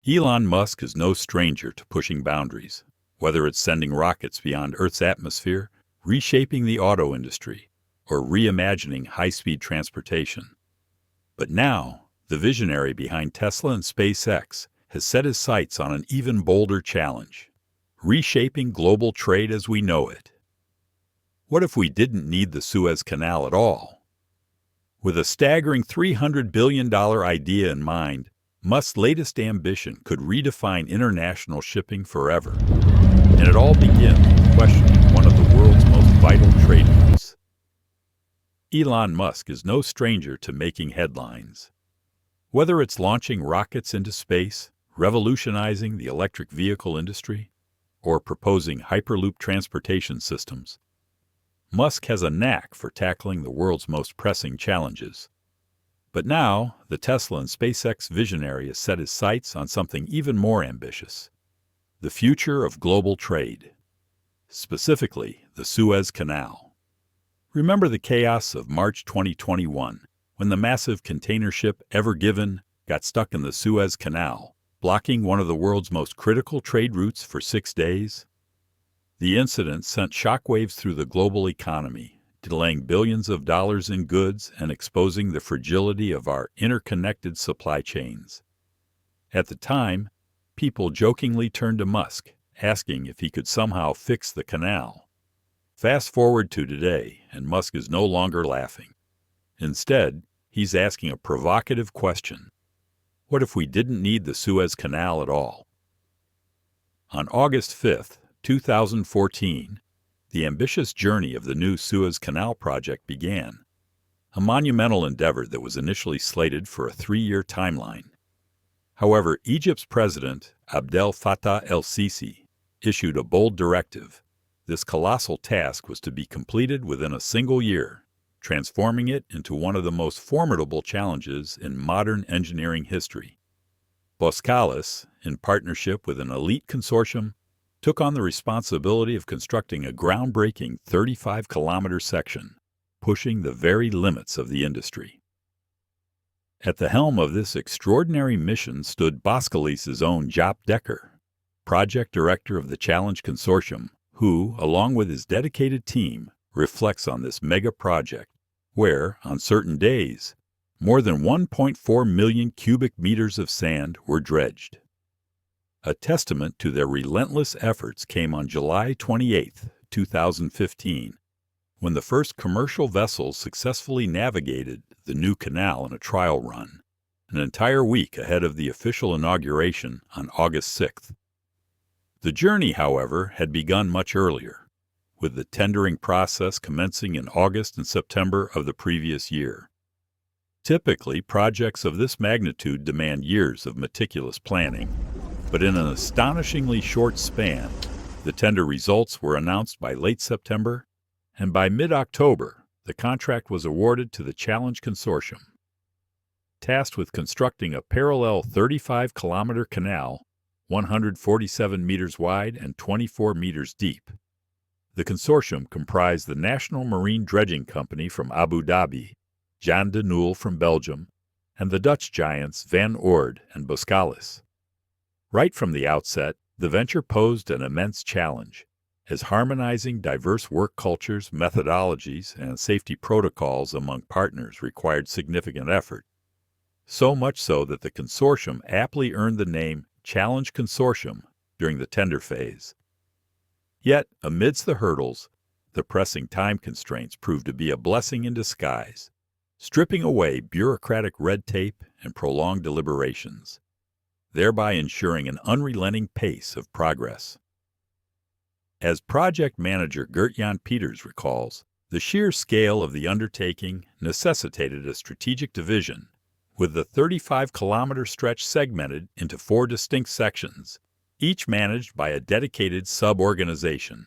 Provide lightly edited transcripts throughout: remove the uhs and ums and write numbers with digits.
Elon Musk is no stranger to pushing boundaries, whether it's sending rockets beyond Earth's atmosphere, reshaping the auto industry, or reimagining high-speed transportation. But now, the visionary behind Tesla and SpaceX has set his sights on an even bolder challenge: reshaping global trade as we know it. What if we didn't need the Suez Canal at all? With a staggering $300 billion idea in mind, Musk's latest ambition could redefine international shipping forever. And it all begins with questioning one of the world's most vital trade routes. Elon Musk is no stranger to making headlines. Whether it's launching rockets into space, revolutionizing the electric vehicle industry, or proposing Hyperloop transportation systems, Musk has a knack for tackling the world's most pressing challenges. But now, the Tesla and SpaceX visionary has set his sights on something even more ambitious: the future of global trade. Specifically, the Suez Canal. Remember the chaos of March 2021, when the massive container ship Ever Given got stuck in the Suez Canal, blocking one of the world's most critical trade routes for 6 days? The incident sent shockwaves through the global economy, delaying billions of dollars in goods and exposing the fragility of our interconnected supply chains. At the time, people jokingly turned to Musk, asking if he could somehow fix the canal. Fast forward to today, and Musk is no longer laughing. Instead, he's asking a provocative question: what if we didn't need the Suez Canal at all? On August 5th, 2014, the ambitious journey of the new Suez Canal project began, a monumental endeavor that was initially slated for a 3-year timeline. However, Egypt's president, Abdel Fattah el-Sisi, issued a bold directive. This colossal task was to be completed within a single year, transforming it into one of the most formidable challenges in modern engineering history. Boskalis, in partnership with an elite consortium, took on the responsibility of constructing a groundbreaking 35-kilometer section, pushing the very limits of the industry. At the helm of this extraordinary mission stood Boskalis' own Jaap Dekker, project director of the Challenge Consortium, who, along with his dedicated team, reflects on this mega project, where, on certain days, more than 1.4 million cubic meters of sand were dredged. A testament to their relentless efforts came on July 28, 2015, when the first commercial vessels successfully navigated the new canal in a trial run, an entire week ahead of the official inauguration on August 6th. The journey, however, had begun much earlier, with the tendering process commencing in August and September of the previous year. Typically, projects of this magnitude demand years of meticulous planning, but in an astonishingly short span, the tender results were announced by late September, and by mid-October, the contract was awarded to the Challenge Consortium. Tasked with constructing a parallel 35-kilometer canal, 147 meters wide and 24 meters deep. The consortium comprised the National Marine Dredging Company from Abu Dhabi, Jan de Nul from Belgium, and the Dutch giants Van Oord and Boskalis. Right from the outset, the venture posed an immense challenge, as harmonizing diverse work cultures, methodologies, and safety protocols among partners required significant effort. So much so that the consortium aptly earned the name Challenge Consortium during the tender phase. Yet, amidst the hurdles, the pressing time constraints proved to be a blessing in disguise, stripping away bureaucratic red tape and prolonged deliberations, thereby ensuring an unrelenting pace of progress. As project manager Gert-Jan Peters recalls, the sheer scale of the undertaking necessitated a strategic division, with the 35-kilometer stretch segmented into 4 distinct sections, each managed by a dedicated sub-organization.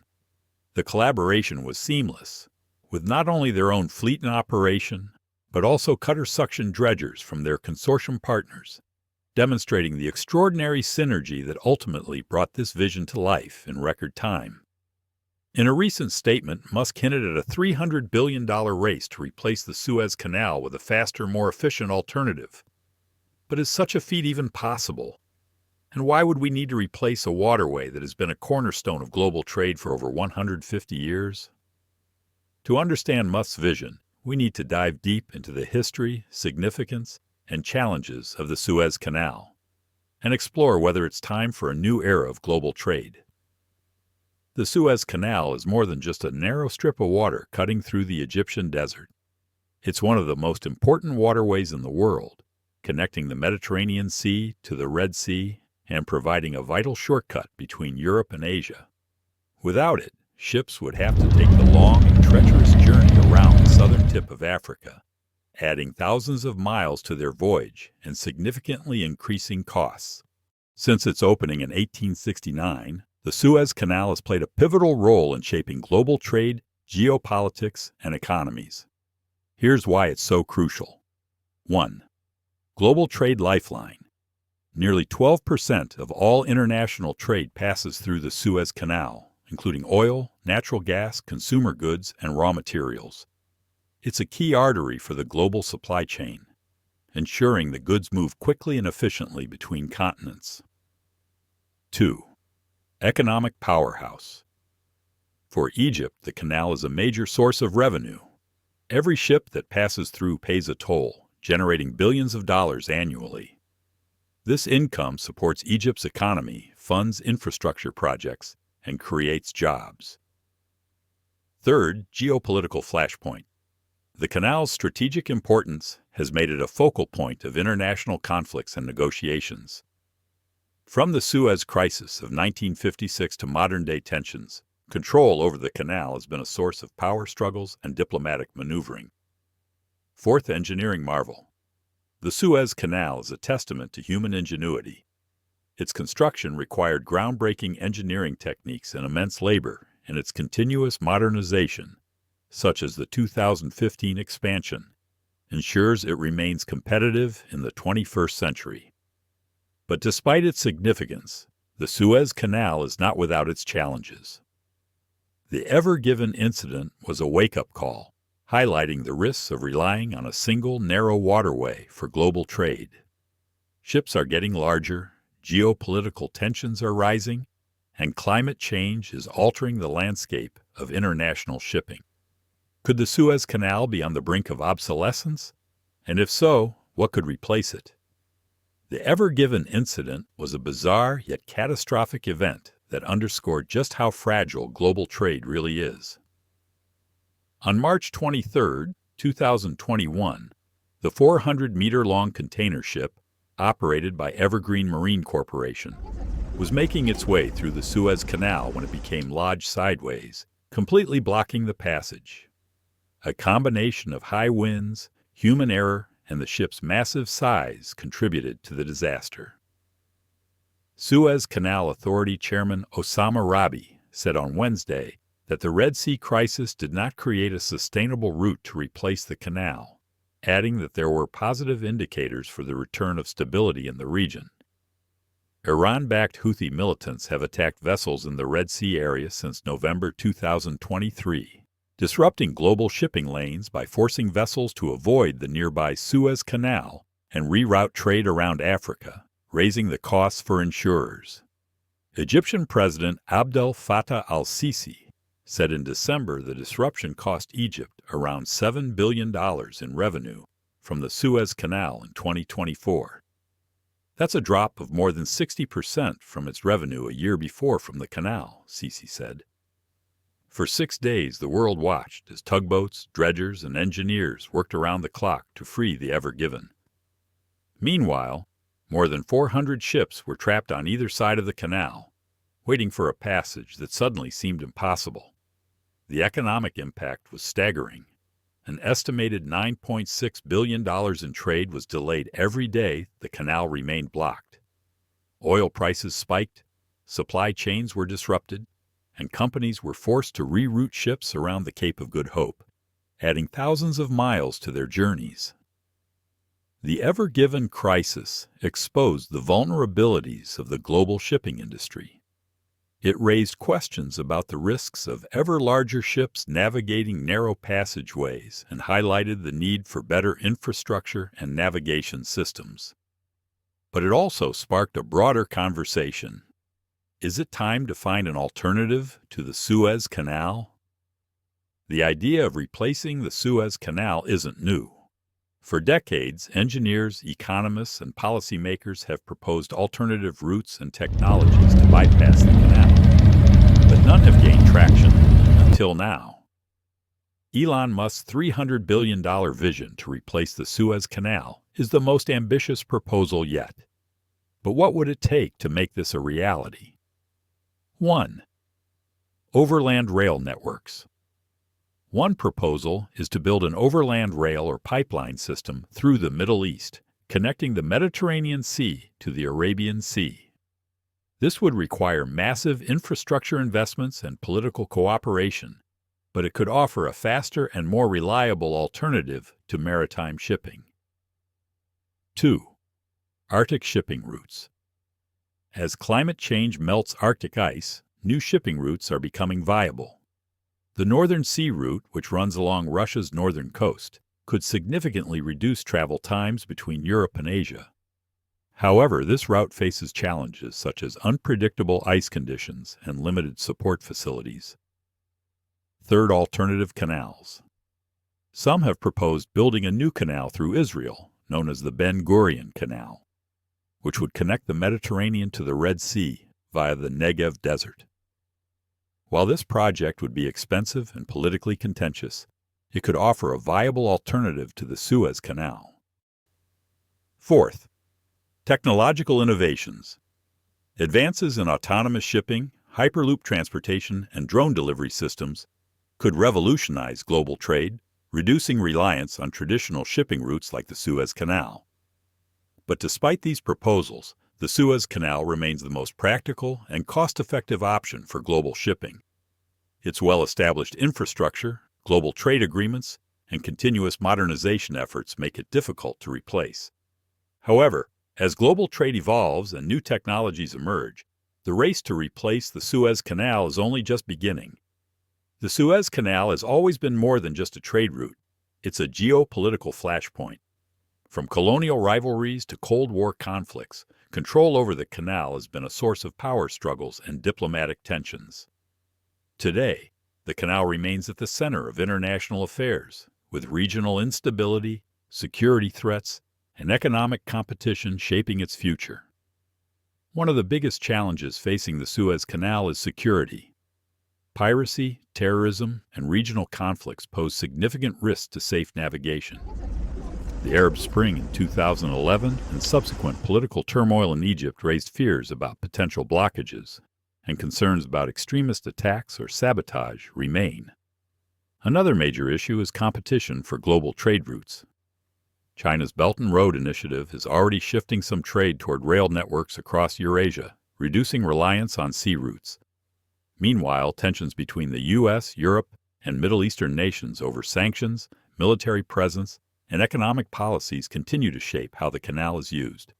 The collaboration was seamless, with not only their own fleet in operation, but also cutter suction dredgers from their consortium partners, demonstrating the extraordinary synergy that ultimately brought this vision to life in record time. In a recent statement, Musk hinted at a $300 billion race to replace the Suez Canal with a faster, more efficient alternative. But is such a feat even possible? And why would we need to replace a waterway that has been a cornerstone of global trade for over 150 years? To understand Musk's vision, we need to dive deep into the history, significance, and challenges of the Suez Canal, and explore whether it's time for a new era of global trade. The Suez Canal is more than just a narrow strip of water cutting through the Egyptian desert. It's one of the most important waterways in the world, connecting the Mediterranean Sea to the Red Sea and providing a vital shortcut between Europe and Asia. Without it, ships would have to take the long and treacherous journey around the southern tip of Africa, adding thousands of miles to their voyage and significantly increasing costs. Since its opening in 1869, the Suez Canal has played a pivotal role in shaping global trade, geopolitics, and economies. Here's why it's so crucial. 1. Global trade lifeline. Nearly 12% of all international trade passes through the Suez Canal, including oil, natural gas, consumer goods, and raw materials. It's a key artery for the global supply chain, ensuring the goods move quickly and efficiently between continents. 2. Economic powerhouse. For Egypt, the canal is a major source of revenue. Every ship that passes through pays a toll, generating billions of dollars annually. This income supports Egypt's economy, funds infrastructure projects, and creates jobs. Third, geopolitical flashpoint. The canal's strategic importance has made it a focal point of international conflicts and negotiations. From the Suez Crisis of 1956 to modern-day tensions, control over the canal has been a source of power struggles and diplomatic maneuvering. Fourth, engineering marvel. The Suez Canal is a testament to human ingenuity. Its construction required groundbreaking engineering techniques and immense labor, and its continuous modernization, such as the 2015 expansion, ensures it remains competitive in the 21st century. But despite its significance, the Suez Canal is not without its challenges. The Ever Given incident was a wake-up call, highlighting the risks of relying on a single narrow waterway for global trade. Ships are getting larger, geopolitical tensions are rising, and climate change is altering the landscape of international shipping. Could the Suez Canal be on the brink of obsolescence? And if so, what could replace it? The Ever Given incident was a bizarre yet catastrophic event that underscored just how fragile global trade really is. On March 23, 2021, the 400-meter-long container ship, operated by Evergreen Marine Corporation, was making its way through the Suez Canal when it became lodged sideways, completely blocking the passage. A combination of high winds, human error, and the ship's massive size contributed to the disaster. Suez Canal Authority Chairman Osama Rabi said on Wednesday that the Red Sea crisis did not create a sustainable route to replace the canal, adding that there were positive indicators for the return of stability in the region. Iran-backed Houthi militants have attacked vessels in the Red Sea area since November 2023, disrupting global shipping lanes by forcing vessels to avoid the nearby Suez Canal and reroute trade around Africa, raising the costs for insurers. Egyptian President Abdel Fattah al-Sisi said in December the disruption cost Egypt around $7 billion in revenue from the Suez Canal in 2024. That's a drop of more than 60% from its revenue a year before from the canal, Sisi said. For 6 days, the world watched as tugboats, dredgers, and engineers worked around the clock to free the Ever Given. Meanwhile, more than 400 ships were trapped on either side of the canal, waiting for a passage that suddenly seemed impossible. The economic impact was staggering. An estimated $9.6 billion in trade was delayed every day the canal remained blocked. Oil prices spiked, supply chains were disrupted, and companies were forced to reroute ships around the Cape of Good Hope, adding thousands of miles to their journeys. The Ever Given crisis exposed the vulnerabilities of the global shipping industry. It raised questions about the risks of ever larger ships navigating narrow passageways and highlighted the need for better infrastructure and navigation systems. But it also sparked a broader conversation. Is it time to find an alternative to the Suez Canal? The idea of replacing the Suez Canal isn't new. For decades, engineers, economists, and policymakers have proposed alternative routes and technologies to bypass the canal, but none have gained traction until now. Elon Musk's $300 billion vision to replace the Suez Canal is the most ambitious proposal yet. But what would it take to make this a reality? 1. Overland rail networks. One proposal is to build an overland rail or pipeline system through the Middle East, connecting the Mediterranean Sea to the Arabian Sea. This would require massive infrastructure investments and political cooperation, but it could offer a faster and more reliable alternative to maritime shipping. 2. Arctic shipping routes. As climate change melts Arctic ice, new shipping routes are becoming viable. The Northern Sea route, which runs along Russia's northern coast, could significantly reduce travel times between Europe and Asia. However, this route faces challenges such as unpredictable ice conditions and limited support facilities. 3. Alternative canals. Some have proposed building a new canal through Israel, known as the Ben Gurion Canal, which would connect the Mediterranean to the Red Sea via the Negev Desert. While this project would be expensive and politically contentious, it could offer a viable alternative to the Suez Canal. 4. Technological innovations. Advances in autonomous shipping, hyperloop transportation, and drone delivery systems could revolutionize global trade, reducing reliance on traditional shipping routes like the Suez Canal. But despite these proposals, the Suez Canal remains the most practical and cost-effective option for global shipping. Its well-established infrastructure, global trade agreements, and continuous modernization efforts make it difficult to replace. However, as global trade evolves and new technologies emerge, the race to replace the Suez Canal is only just beginning. The Suez Canal has always been more than just a trade route. It's a geopolitical flashpoint. From colonial rivalries to Cold War conflicts, control over the canal has been a source of power struggles and diplomatic tensions. Today, the canal remains at the center of international affairs, with regional instability, security threats, and economic competition shaping its future. One of the biggest challenges facing the Suez Canal is security. Piracy, terrorism, and regional conflicts pose significant risks to safe navigation. The Arab Spring in 2011 and subsequent political turmoil in Egypt raised fears about potential blockages, and concerns about extremist attacks or sabotage remain. Another major issue is competition for global trade routes. China's Belt and Road Initiative is already shifting some trade toward rail networks across Eurasia, reducing reliance on sea routes. Meanwhile, tensions between the U.S., Europe, and Middle Eastern nations over sanctions, military presence, and economic policies continue to shape how the canal is used.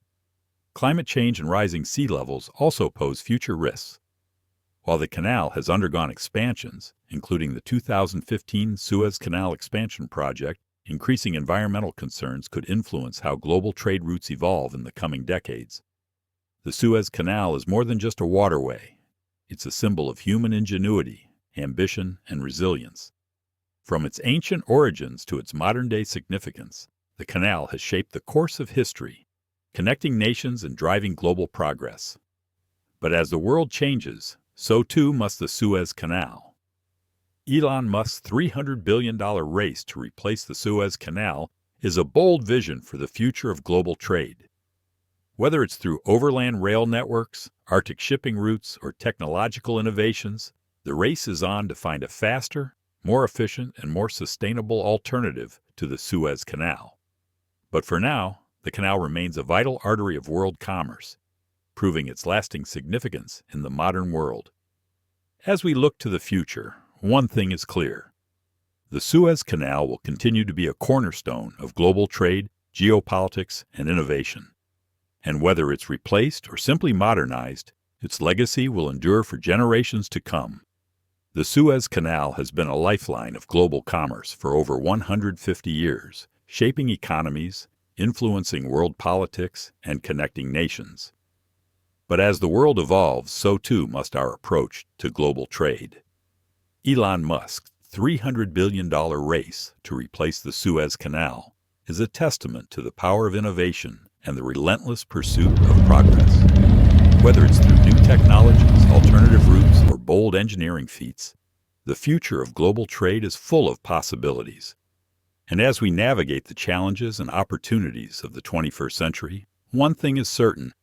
Climate change and rising sea levels also pose future risks. While the canal has undergone expansions, including the 2015 Suez Canal Expansion Project, increasing environmental concerns could influence how global trade routes evolve in the coming decades. The Suez Canal is more than just a waterway. It's a symbol of human ingenuity, ambition, and resilience. From its ancient origins to its modern-day significance, the canal has shaped the course of history, connecting nations and driving global progress. But as the world changes, so too must the Suez Canal. Elon Musk's $300 billion race to replace the Suez Canal is a bold vision for the future of global trade. Whether it's through overland rail networks, Arctic shipping routes, or technological innovations, the race is on to find a faster, more efficient, and more sustainable alternative to the Suez Canal. But for now, the canal remains a vital artery of world commerce, proving its lasting significance in the modern world. As we look to the future, one thing is clear. The Suez Canal will continue to be a cornerstone of global trade, geopolitics, and innovation. And whether it's replaced or simply modernized, its legacy will endure for generations to come. The Suez Canal has been a lifeline of global commerce for over 150 years, shaping economies, influencing world politics and connecting nations. But as the world evolves, so too must our approach to global trade. Elon Musk's $300 billion race to replace the Suez Canal is a testament to the power of innovation and the relentless pursuit of progress. Whether it's through new technologies, alternative routes, or bold engineering feats, the future of global trade is full of possibilities. And as we navigate the challenges and opportunities of the 21st century, one thing is certain.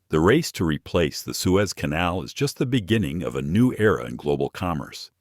The race to replace the Suez Canal is just the beginning of a new era in global commerce.